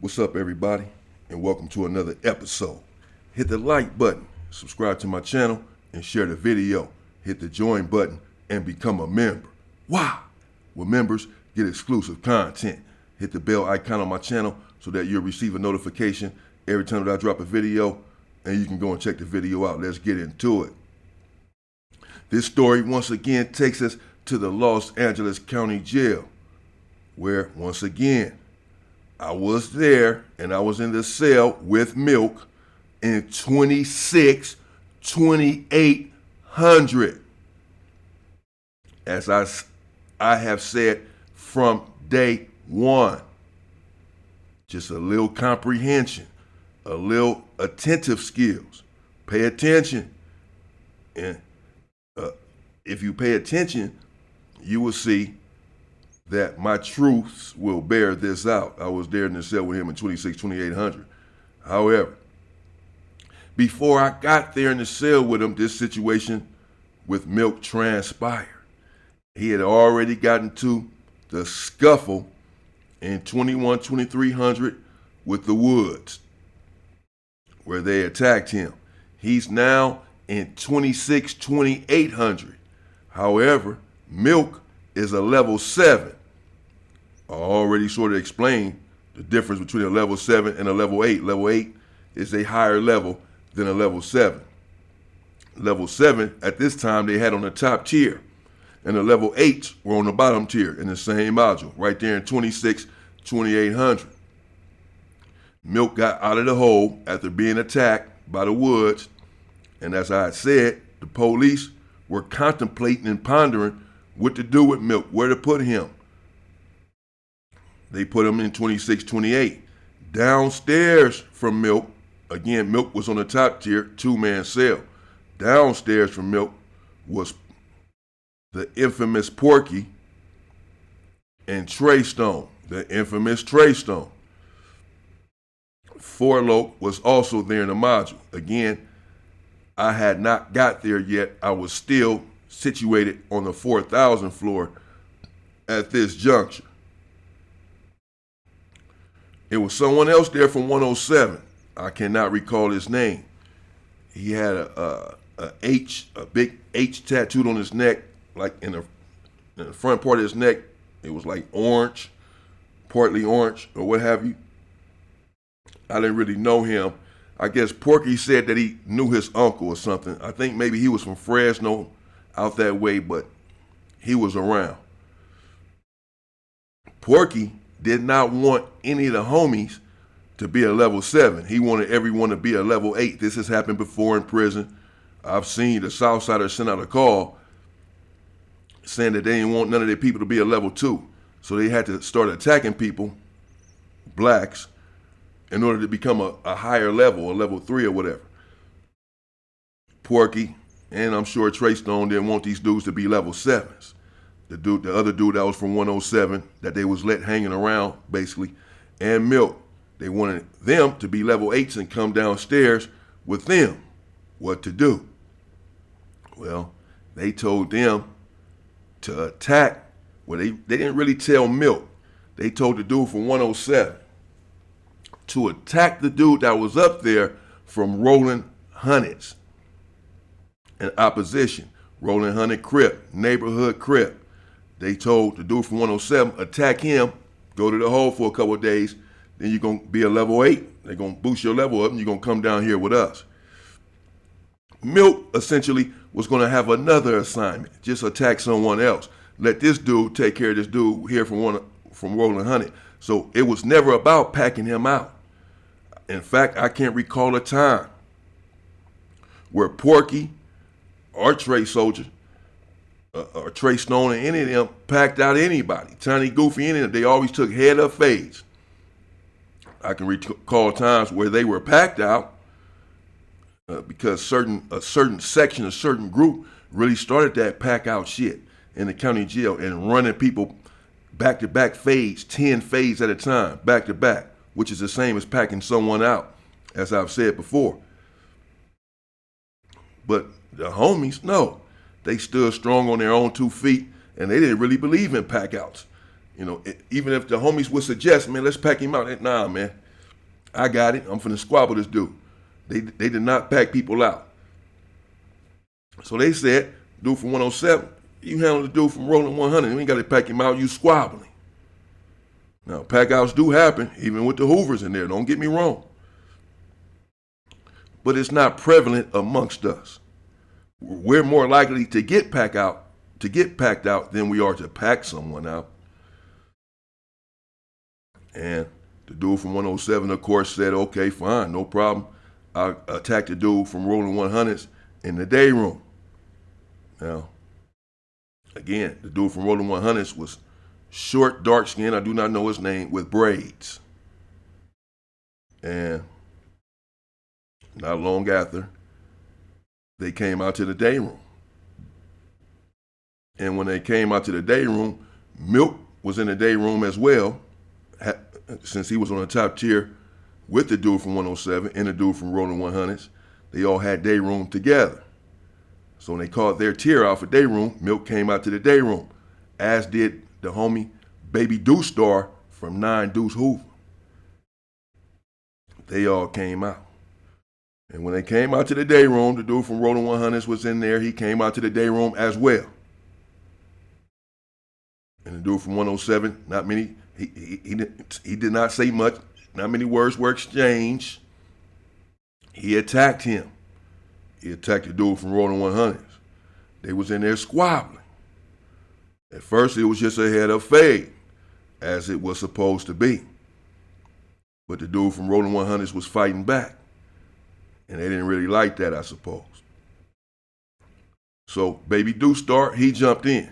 What's up, everybody, and welcome to another episode. Hit the like button, subscribe to my channel, and share the video. Hit the join button and become a member. Wow! Well, members get exclusive content. Hit the bell icon on my channel so that you'll receive a notification every time that I drop a video, and you can go and check the video out. Let's get into it. This story once again takes us to the Los Angeles County Jail, where once again, I was there and I was in the cell with Milk in 2800. As I have said from day one, just a little comprehension, a little attentive skills. Pay attention. And if you pay attention, you will see that my truths will bear this out. I was there in the cell with him in 2800. However, before I got there in the cell with him, this situation with Milk transpired. He had already gotten to the scuffle in 2300 with the Woods, where they attacked him. He's now in 2800. However, Milk is a level 7. I already sort of explained the difference between a level 7 and a level 8. Level 8 is a higher level than a level 7. Level 7, at this time, they had on the top tier, and the level 8s were on the bottom tier in the same module, right there in 2800. Milk got out of the hole after being attacked by the Woods, and as I had said, the police were contemplating and pondering what to do with Milk, where to put him. They put him in 2628. Downstairs from Milk, again, Milk was on the top tier, 2-man cell. Downstairs from Milk was the infamous Porky and Trey Stone, the infamous Trey Stone. Forloke was also there in the module. Again, I had not got there yet. I was still situated on the 4000 floor at this juncture. It was someone else there from 107. I cannot recall his name. He had a big H tattooed on his neck, like in the front part of his neck. It was like orange, partly orange, or what have you. I didn't really know him. I guess Porky said that he knew his uncle or something. I think maybe he was from Fresno, out that way, but he was around. Porky did not want any of the homies to be a level 7. He wanted everyone to be a level 8. This has happened before in prison. I've seen the Southsiders send out a call saying that they didn't want none of their people to be a level 2. So they had to start attacking people, blacks, in order to become a higher level, a level 3 or whatever. Porky, and I'm sure Trey Stone didn't want these dudes to be level 7s. The other dude that was from 107 that they was let hanging around, basically, and Milk, they wanted them to be level 8s and come downstairs with them. What to do? Well, they told them to attack. Well, they didn't really tell Milk. They told the dude from 107 to attack the dude that was up there from Rolling Hundreds. In opposition, Rolling 100 Crip, neighborhood Crip. They told the dude from 107, attack him, go to the hole for a couple of days, then you're going to be a level 8. They're going to boost your level up, and you're going to come down here with us. Milk, essentially, was going to have another assignment, just attack someone else. Let this dude take care of this dude here from Rolling 100. So it was never about packing him out. In fact, I can't recall a time where Porky or Trey Soldier or Trey Stone or any of them packed out anybody. Tiny Goofy, any of them, they always took head up fades. I can recall times where they were packed out because a certain section, a certain group really started that pack out shit in the county jail and running people back-to-back fades, 10 fades at a time, back-to-back, which is the same as packing someone out, as I've said before. But the homies, no. They stood strong on their own 2 feet, and they didn't really believe in pack outs. You know, even if the homies would suggest, man, let's pack him out. Nah, man. I got it. I'm finna squabble this dude. They did not pack people out. So they said, dude from 107, you handle the dude from rolling 100. You ain't got to pack him out. You squabbling. Now, pack outs do happen, even with the Hoovers in there. Don't get me wrong. But it's not prevalent amongst us. We're more likely to get packed out than we are to pack someone out. And the dude from 107, of course, said, okay, fine, no problem. I attacked the dude from rolling 100s in the day room. Now, again, the dude from rolling 100s was short, dark skinned, I do not know his name, with braids. And not long after, they came out to the day room. And when they came out to the day room, Milk was in the day room as well, since he was on the top tier with the dude from 107 and the dude from rolling 100s. They all had day room together. So when they called their tier out for day room, Milk came out to the day room, as did the homie Baby Deuce Star from 9 Deuce Hoover. They all came out. And when they came out to the day room, the dude from rolling 100s was in there. He came out to the day room as well. And the dude from 107, not many, he did not say much. Not many words were exchanged. He attacked him. He attacked the dude from rolling 100s. They was in there squabbling. At first, it was just a head of fade, as it was supposed to be. But the dude from rolling 100s was fighting back. And they didn't really like that, I suppose. So Baby Deuce Star, he jumped in.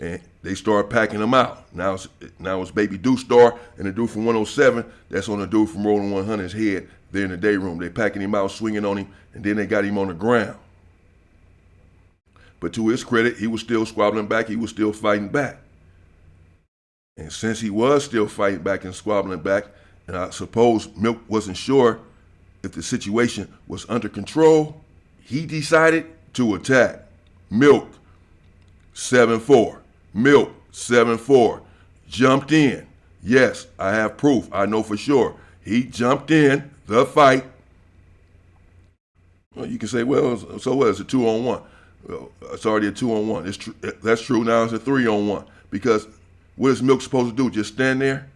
And they started packing him out. Now it's Baby Deuce Star and the dude from 107 that's on the dude from rolling 100's head. They're in the day room. They packing him out, swinging on him, and then they got him on the ground. But to his credit, he was still squabbling back. He was still fighting back. And since he was still fighting back and squabbling back, and I suppose Milk wasn't sure if the situation was under control, he decided to attack Milk74. Milk74 jumped in. Yes, I have proof. I know for sure. He jumped in the fight. Well, you can say, well, so what? It's a 2-on-1. Well, it's already a 2-on-1. That's true. Now it's a 3-on-1. Because what is Milk supposed to do? Just stand there?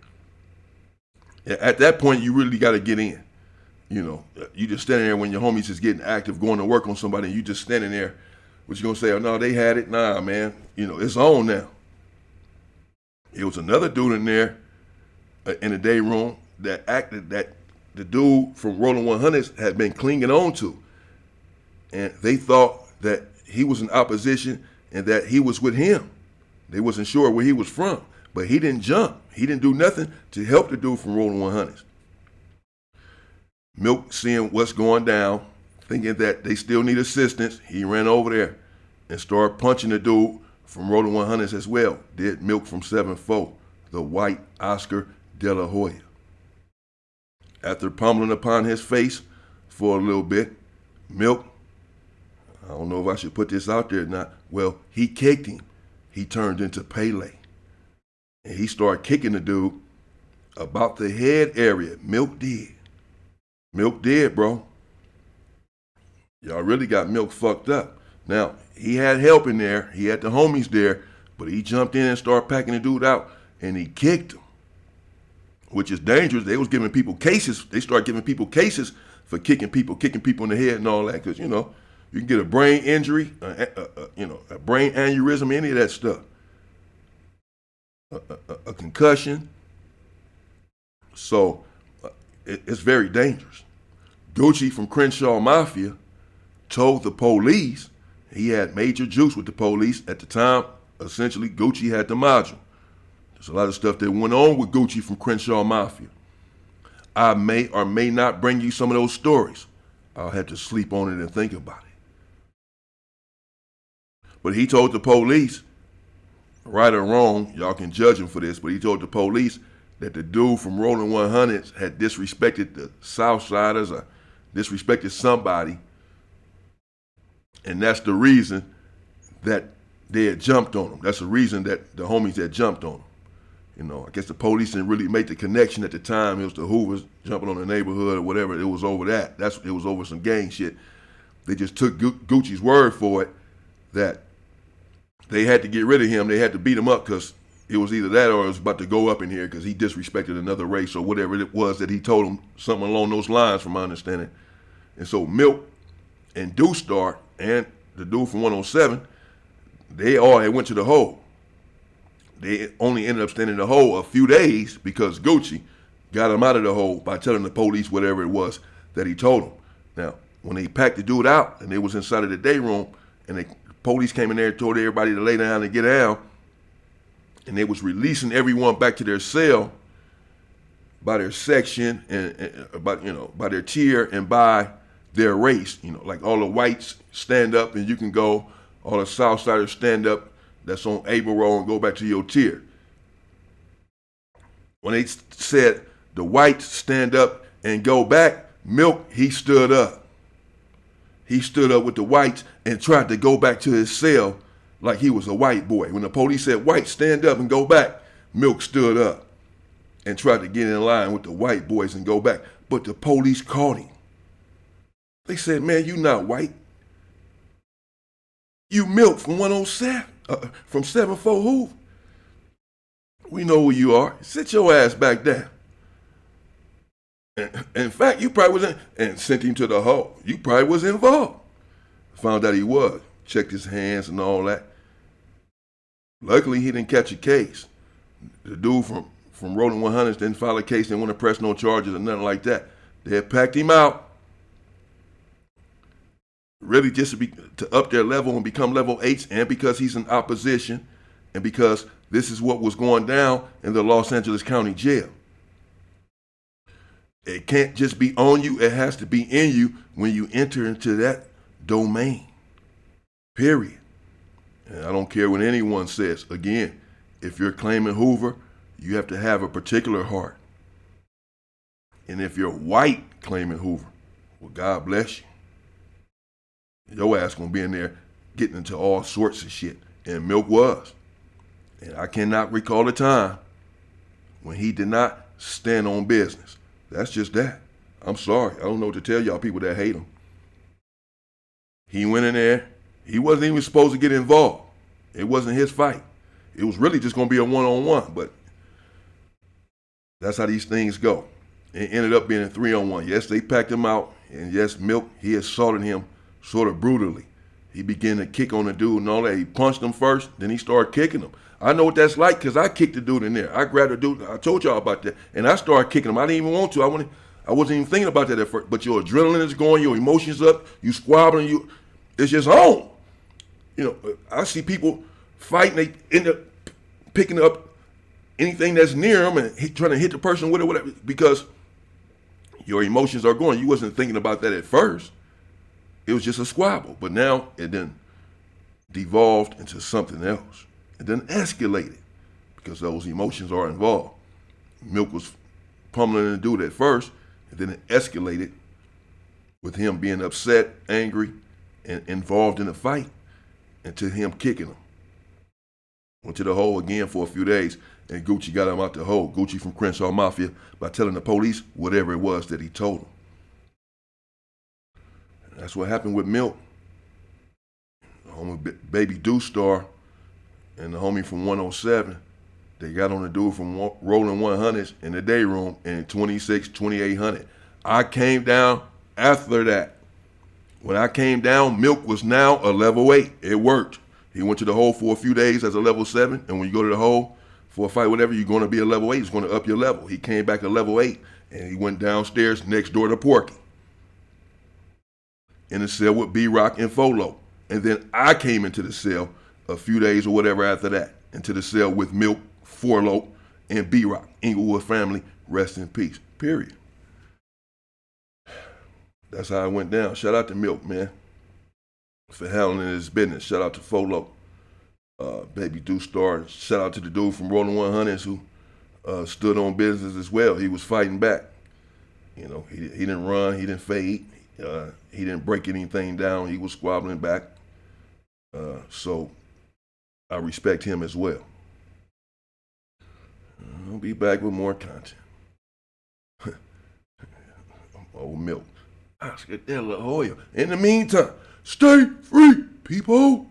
At that point, you really got to get in. You know, you just standing there when your homies is getting active, going to work on somebody, and you just standing there. What you gonna say? Oh no, they had it. Nah, man. You know, it's on now. It was another dude in there in the day room that acted that the dude from rolling 100s had been clinging on to, and they thought that he was in opposition and that he was with him. They wasn't sure where he was from, but he didn't jump. He didn't do nothing to help the dude from rolling 100s. Milk, seeing what's going down, thinking that they still need assistance, he ran over there and started punching the dude from rolling 100s as well. Did Milk from 7-4, the white Oscar De La Hoya. After pummeling upon his face for a little bit, Milk, I don't know if I should put this out there or not, well, he kicked him. He turned into Pele. And he started kicking the dude about the head area. Milk did. Milk did, bro. Y'all really got Milk fucked up. Now, he had help in there. He had the homies there, but he jumped in and started packing the dude out, and he kicked him, which is dangerous. They was giving people cases. They started giving people cases for kicking people in the head and all that, because, you know, you can get a brain injury, a brain aneurysm, any of that stuff, a concussion. So it's very dangerous. Gucci from Crenshaw Mafia told the police he had major juice with the police. At the time, essentially, Gucci had the module. There's a lot of stuff that went on with Gucci from Crenshaw Mafia. I may or may not bring you some of those stories. I'll have to sleep on it and think about it. But he told the police, right or wrong, y'all can judge him for this, but he told the police that the dude from Rolling 100s had disrespected the Southsiders or disrespected somebody, and that's the reason that they had jumped on him. That's the reason that the homies had jumped on him. You know, I guess the police didn't really make the connection at the time. It was the Hoovers jumping on the neighborhood or whatever. It was over that. It was over some gang shit. They just took Gucci's word for it that they had to get rid of him. They had to beat him up because it was either that or it was about to go up in here because he disrespected another race or whatever it was that he told him, something along those lines from my understanding. And so Milk and Deuce Star and the dude from 107, they all had went to the hole. They only ended up staying in the hole a few days because Gucci got him out of the hole by telling the police whatever it was that he told him. Now, when they packed the dude out and they was inside of the day room and the police came in there and told everybody to lay down and get down, and they was releasing everyone back to their cell by their section and by their tier and by their race. Like all the whites stand up and you can go, all the Southsiders stand up that's on Able Row and go back to your tier. When they said the whites stand up and go back, Milk, he stood up. He stood up with the whites and tried to go back to his cell like he was a white boy. When the police said, white, stand up and go back, Milk stood up and tried to get in line with the white boys and go back. But the police caught him. They said, man, you not white. You Milk from 107, from 74 Hoover. We know who you are. Sit your ass back down. In fact, you probably was and sent him to the hole. You probably was involved. Found out he was. Checked his hands and all that. Luckily, he didn't catch a case. The dude from Rolling 100s didn't file a case, didn't want to press no charges or nothing like that. They had packed him out, really just to up their level and become level 8s, and because he's in opposition, and because this is what was going down in the Los Angeles County Jail. It can't just be on you, it has to be in you when you enter into that domain. Period. And I don't care what anyone says. Again, if you're claiming Hoover, you have to have a particular heart. And if you're white claiming Hoover, well, God bless you. Your ass gonna be in there getting into all sorts of shit. And Milk was. And I cannot recall a time when he did not stand on business. That's just that. I'm sorry. I don't know what to tell y'all people that hate him. He went in there. He wasn't even supposed to get involved. It wasn't his fight. It was really just going to be a one-on-one, but that's how these things go. It ended up being a 3-on-1. Yes, they packed him out, and yes, Milk, he assaulted him sort of brutally. He began to kick on the dude and all that. He punched him first, then he started kicking him. I know what that's like because I kicked the dude in there. I grabbed the dude. I told y'all about that, and I started kicking him. I didn't even want to. I wasn't even thinking about that at first, but your adrenaline is going, your emotions up, you squabbling, it's just on. I see people fighting, they end up picking up anything that's near them and trying to hit the person with it, whatever, because your emotions are going. You wasn't thinking about that at first. It was just a squabble, but now it then devolved into something else. It then escalated because those emotions are involved. Milk was pummeling the dude at first, and then it escalated with him being upset, angry, and involved in a fight, and to him kicking him. Went to the hole again for a few days, and Gucci got him out the hole. Gucci from Crenshaw Mafia, by telling the police whatever it was that he told him. And that's what happened with Milk. The homie Baby Deuce Star and the homie from 107, they got on the dude from Rolling 100s in the day room in 26-2800. I came down after that. When I came down, Milk was now a level 8. It worked. He went to the hole for a few days as a level 7, and when you go to the hole for a fight, whatever, you're going to be a level 8. It's going to up your level. He came back a level 8, and he went downstairs next door to Porky in the cell with B-Rock and Folo. And then I came into the cell a few days or whatever after that, into the cell with Milk, Forlo, and B-Rock. Inglewood family, rest in peace, period. That's how it went down. Shout out to Milk, man, for handling his business. Shout out to Folo, Baby Deuce Star. Shout out to the dude from Rolling 100s who stood on business as well. He was fighting back. He didn't run, he didn't fade, he didn't break anything down. He was squabbling back. So I respect him as well. I'll be back with more content. Old Milk. I'll get that La Jolla. In the meantime, stay free, people.